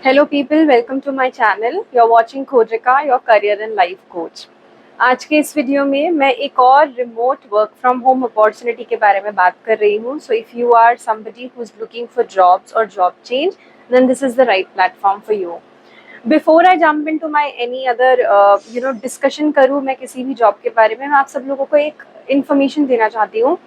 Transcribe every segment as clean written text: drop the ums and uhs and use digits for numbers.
Hello people, welcome to my channel. You're watching Kodrika, your career and life coach. आज के इस video में मैं एक और remote work from home opportunity के बारे में बात कर रही हूँ. So if you are somebody who is looking for jobs or job change, then this is the right platform for you. Before I jump into my any other discussion करूँ मैं किसी भी जॉब के बारे में, मैं आप सब लोगों को एक इन्फॉर्मेशन देना चाहती हूँ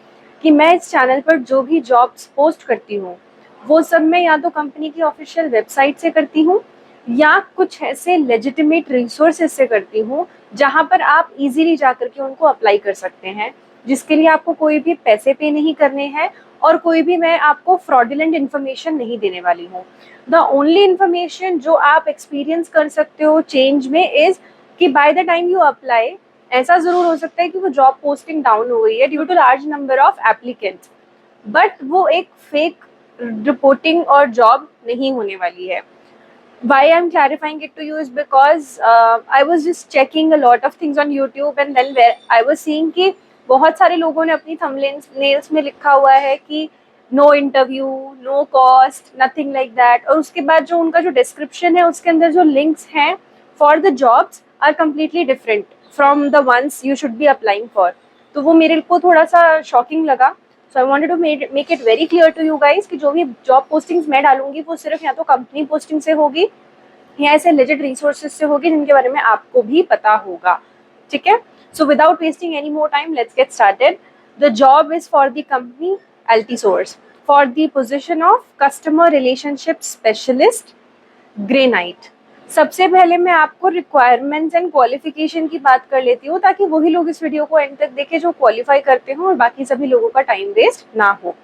कि मैं इस चैनल पर जो भी जॉब्स पोस्ट करती हूँ वो सब मैं या तो कंपनी की ऑफिशियल वेबसाइट से करती हूँ या कुछ ऐसे लेजिटिमेट रिसोर्सेज से करती हूँ जहाँ पर आप इजीली जा करके उनको अप्लाई कर सकते हैं, जिसके लिए आपको कोई भी पैसे पे नहीं करने हैं और कोई भी मैं आपको फ्रॉडुलेंट इन्फॉर्मेशन नहीं देने वाली हूँ. द ओनली इन्फॉर्मेशन जो आप एक्सपीरियंस कर सकते हो चेंज में इज कि by the time you apply ऐसा जरूर हो सकता है कि वो जॉब पोस्टिंग डाउन हो गई है due to large number of applicants, but वो एक फेक रिपोर्टिंग और जॉब नहीं होने वाली है. Why I'm clarifying it to you is because I was just checking a lot of things on YouTube and then where I was seeing कि बहुत सारे लोगों ने अपनी थंबनेल्स में लिखा हुआ है कि no interview, no cost, nothing like that, और उसके बाद जो उनका जो डिस्क्रिप्शन है उसके अंदर जो लिंक्स हैं for the jobs are completely different from the ones you should be applying for. तो वो मेरे को थोड़ा सा शॉकिंग लगा. So I wanted to make it very clear to you guys कि जो भी जॉब पोस्टिंग्स मैं डालूंगी वो सिर्फ या तो कंपनी पोस्टिंग से होगी या ऐसे लेजिट रिसोर्सेज से होगी जिनके बारे में आपको भी पता होगा. ठीक है, so without wasting any more time let's get started. The job is for the company Altisource for the position of customer relationship specialist granite. सबसे पहले मैं आपको रिक्वायरमेंट्स एंड क्वालिफिकेशन की बात कर लेती हूँ ताकि वही लोग इस वीडियो को एंड तक देखें जो क्वालिफाई करते हो और बाकी सभी लोगों का टाइम वेस्ट ना हो.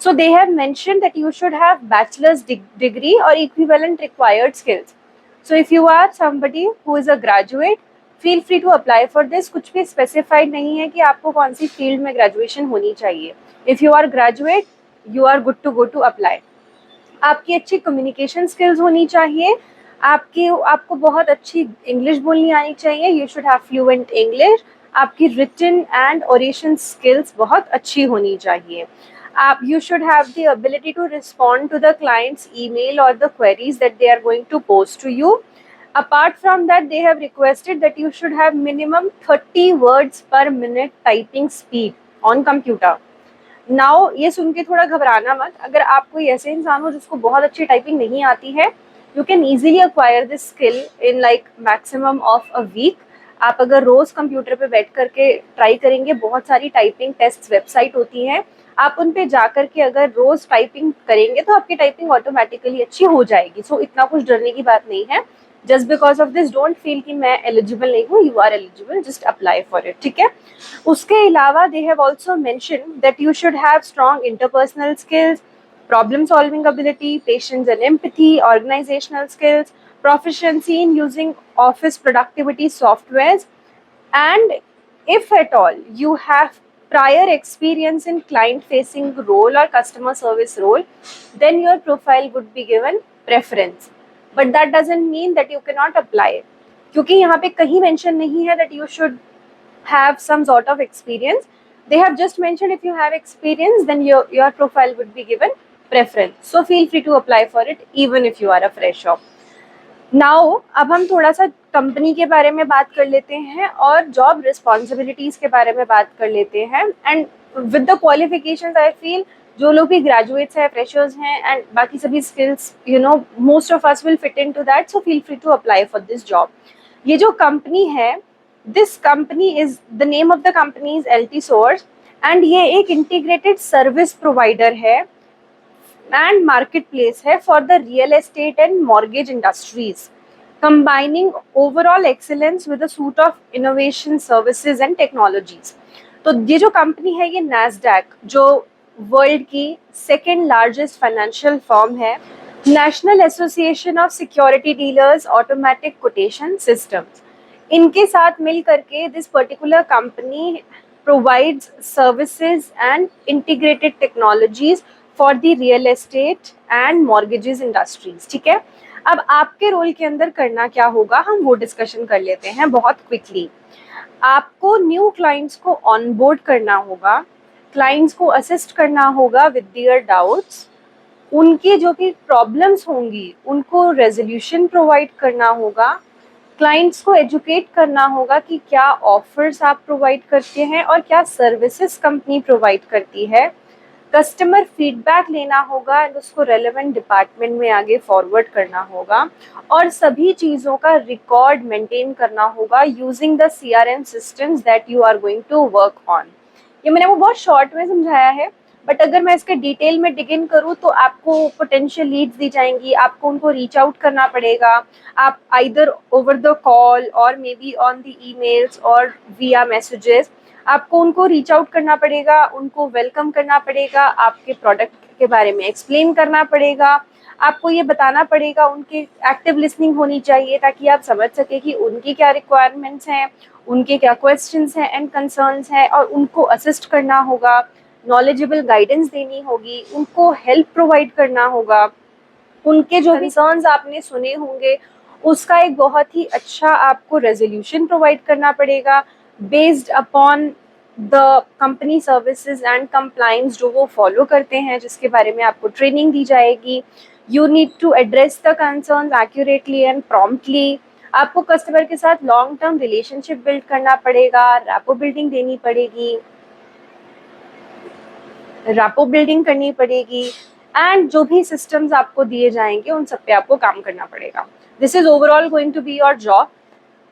So they have mentioned that you should have bachelor's degree or equivalent required skills. So if you are somebody who is a graduate, feel free to apply for this. कुछ भी specified नहीं है कि आपको कौन सी field में graduation होनी चाहिए. If you are graduate, you are good to go to apply. आपकी अच्छी कम्युनिकेशन स्किल्स होनी चाहिए, आपको बहुत अच्छी इंग्लिश बोलनी आनी चाहिए. You should have fluent English. आपकी रिटन एंड ओरेशन स्किल्स बहुत अच्छी होनी चाहिए. You should have the ability to respond to the client's email or the queries that they are going to post to you. Apart from that, they have requested that you should have minimum 30 words per minute typing speed on computer. Now ये सुन के थोड़ा घबराना मत. अगर आप कोई ऐसे इंसान हो जिसको बहुत अच्छी टाइपिंग नहीं आती है, you can easily acquire this skill in like maximum of a week. आप अगर रोज कंप्यूटर पे बैठ करके ट्राई करेंगे, बहुत सारी टाइपिंग टेस्ट वेबसाइट होती हैं, आप उन पे जा करके अगर रोज टाइपिंग करेंगे तो आपकी टाइपिंग ऑटोमेटिकली अच्छी हो जाएगी. सो इतना कुछ डरने की बात नहीं है. Just because of this don't feel कि मैं एलिजिबल नहीं हूँ. You are eligible, just apply for it. ठीक है, उसके अलावा they have also mention that you should have strong interpersonal skills, problem solving ability, patience and empathy, organizational skills, proficiency in using office productivity softwares, and if at all you have prior experience in client facing role or customer service role, then your profile would be given preference. But that doesn't mean that you cannot apply, क्योंकि यहाँ पे कहीं mention नहीं है that you should have some sort of experience. They have just mentioned if you have experience then your profile would be given preference. So feel free to apply for it even if you are a fresher. Now अब हम थोड़ा सा company के बारे में बात कर लेते हैं और जॉब रिस्पॉन्सिबिलिटीज के बारे में बात कर लेते हैं. And with the qualifications I feel जो लोग भी ग्रेजुएट्स हैं, फ्रेशर्स हैं एंड बाकी सभी skills, you know, most of us will fit in to that. So feel free to apply for this job. ये जो कंपनी है, this company is the name of the company is Altisource and ये एक integrated service provider है and marketplace है for the real estate and mortgage industries, combining overall excellence with a suite of innovation services and technologies. तो ये जो company है ये NASDAQ, जो वर्ल्ड की सेकेंड लार्जेस्ट फाइनेंशियल फर्म है, national association of security dealers automatic quotation systems, इनके साथ मिल करके this particular company provides services and integrated technologies for the real estate and mortgages industries. ठीक है, अब आपके रोल के अंदर करना क्या होगा हम वो डिस्कशन कर लेते हैं बहुत क्विकली. आपको न्यू क्लाइंट्स को ऑनबोर्ड करना होगा, क्लाइंट्स को असिस्ट करना होगा विद देयर डाउट्स, उनके जो भी प्रॉब्लम्स होंगी उनको रेजोल्यूशन प्रोवाइड करना होगा, क्लाइंट्स को एजुकेट करना होगा कि क्या ऑफर्स आप प्रोवाइड करते हैं और क्या सर्विसेज कंपनी प्रोवाइड करती है, कस्टमर फीडबैक लेना होगा एंड उसको रेलेवेंट डिपार्टमेंट में आगे फॉरवर्ड करना होगा, और सभी चीज़ों का रिकॉर्ड मेंटेन करना होगा using the CRM systems that you are going to work on. ये मैंने वो बहुत शॉर्ट में समझाया है, बट अगर मैं इसके डिटेल में डिग इन करूँ तो आपको पोटेंशियल लीड्स दी जाएंगी, आपको उनको रीच आउट करना पड़ेगा, आप आइदर ओवर द कॉल और may be on the emails और विया मैसेजेस, आपको उनको रीच आउट करना पड़ेगा, उनको वेलकम करना पड़ेगा, आपके प्रोडक्ट के बारे में एक्सप्लेन करना पड़ेगा, आपको ये बताना पड़ेगा, उनकी एक्टिव लिसनिंग होनी चाहिए ताकि आप समझ सके कि उनकी क्या रिक्वायरमेंट्स हैं, उनके क्या क्वेश्चंस हैं एंड कंसर्न्स हैं, और उनको असिस्ट करना होगा, नॉलेजेबल गाइडेंस देनी होगी, उनको हेल्प प्रोवाइड करना होगा, उनके जो कंसर्न्स आपने सुने होंगे उसका एक बहुत ही अच्छा आपको रेजोल्यूशन प्रोवाइड करना पड़ेगा based upon the company services and compliance जो वो फॉलो करते हैं, जिसके बारे में आपको ट्रेनिंग दी जाएगी। You need to address the concerns accurately and promptly. आपको कस्टमर के साथ लॉन्ग टर्म रिलेशनशिप बिल्ड करना पड़ेगा, रैपो बिल्डिंग देनी पड़ेगी, रैपो बिल्डिंग करनी पड़ेगी, एंड जो भी सिस्टम्स आपको दिए जाएंगे उन सब पे आपको काम करना पड़ेगा। This is overall going to be your job.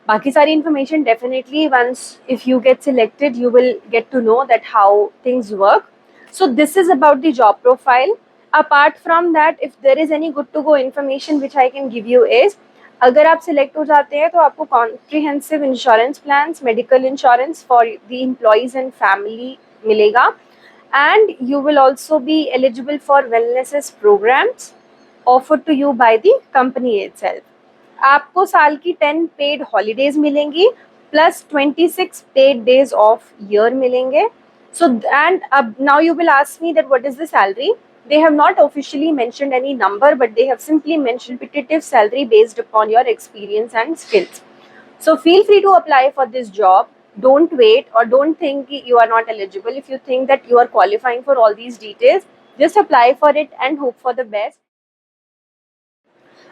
बाकी सारी information definitely once if you get selected you will get to know that how things work. So this is about the job profile. Apart from that if there is any good to go information which I can give you is, अगर आप select हो जाते हैं तो आपको comprehensive insurance plan, medical insurance for the employees and family मिलेगा, and you will also be eligible for wellness programs offered to you by the company itself. आपको साल की 10 पेड हॉलीडेज मिलेंगी plus 26 paid days of year मिलेंगे. So and now you will ask me that what is the salary? They have not officially mentioned any number, but they have simply mentioned competitive salary based upon your experience and skills. So feel free to apply for this job. Don't wait or don't think you are not eligible. If you think that you are qualifying for all these details, just apply for it and hope for the best.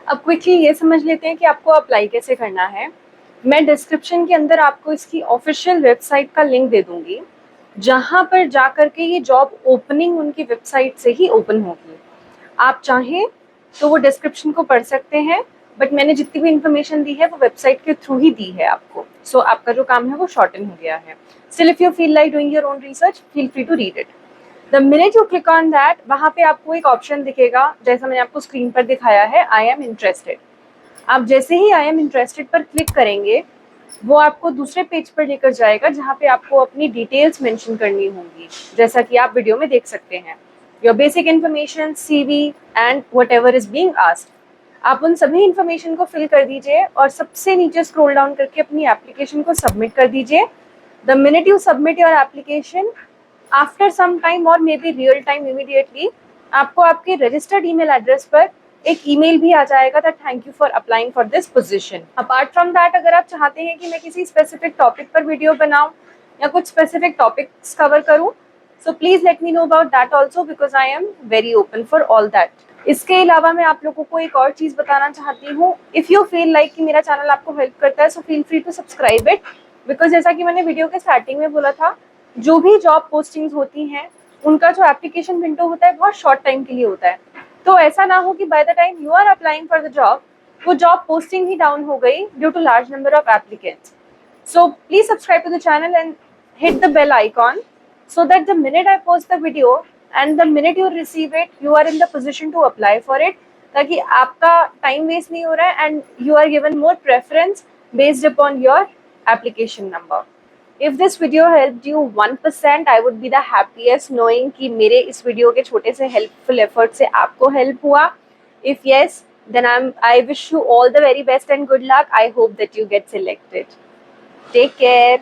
अब quickly ये समझ लेते हैं कि आपको apply कैसे करना है. मैं डिस्क्रिप्शन के अंदर आपको इसकी ऑफिशियल वेबसाइट का लिंक दे दूंगी, जहां पर जा करके ये जॉब ओपनिंग उनकी वेबसाइट से ही ओपन होगी. आप चाहें तो वो डिस्क्रिप्शन को पढ़ सकते हैं, बट मैंने जितनी भी इन्फॉर्मेशन दी है वो वेबसाइट के थ्रू ही दी है आपको. सो आपका जो काम है वो शॉर्टन हो गया है. Still if you feel like doing your own research, feel free to read it. The minute you click on that, वहाँ पे आपको एक ऑप्शन दिखेगा जैसा मैंने आपको स्क्रीन पर दिखाया है, आई एम इंटरेस्टेड. आप जैसे ही आई एम इंटरेस्टेड पर क्लिक करेंगे वो आपको दूसरे पेज पर लेकर जाएगा जहाँ पे आपको अपनी डिटेल्स मेंशन करनी होंगी, जैसा कि आप वीडियो में देख सकते हैं. Your basic information, CV and what ever is being asked. आप उन सभी इन्फॉर्मेशन को फिल कर दीजिए और सबसे नीचे स्क्रॉल डाउन करके अपनी एप्लीकेशन को सबमिट कर दीजिए. The minute you submit your application, after some time और maybe real time immediately, आपको आपके रजिस्टर्ड ईमेल एड्रेस पर एक ईमेल भी आ जाएगा that thank you for applying for this position. Apart from that, अगर आप चाहते हैं कि मैं किसी स्पेसिफिक टॉपिक पर वीडियो बनाऊं या कुछ स्पेसिफिक टॉपिक्स कवर करूं, so please let me know about that also, because I am very open for all that. इसके अलावा मैं आप लोगों को एक और चीज़ बताना चाहती हूँ. इफ़ यू फील लाइक कि मेरा चैनल आपको हेल्प करता है, so feel free to subscribe it, because जैसा कि मैंने वीडियो के स्टार्टिंग में बोला था, जो भी जॉब पोस्टिंग्स होती हैं उनका जो एप्लीकेशन विंडो होता है बहुत शॉर्ट टाइम के लिए होता है. तो ऐसा ना हो कि by the time you are applying for the job वो जॉब पोस्टिंग ही डाउन हो गई due to large number of applicants. So please subscribe to the channel and hit the bell icon so that the minute I post the video and the minute you receive it, you are in the position to apply for it, ताकि आपका time waste नहीं हो रहा है and you are given more preference based upon your application number. If this video helped you 1%, I would be the happiest knowing कि मेरे इस video के छोटे से helpful effort से आपको help हुआ. If yes, then I wish you all the very best and good luck. I hope that you get selected. Take care.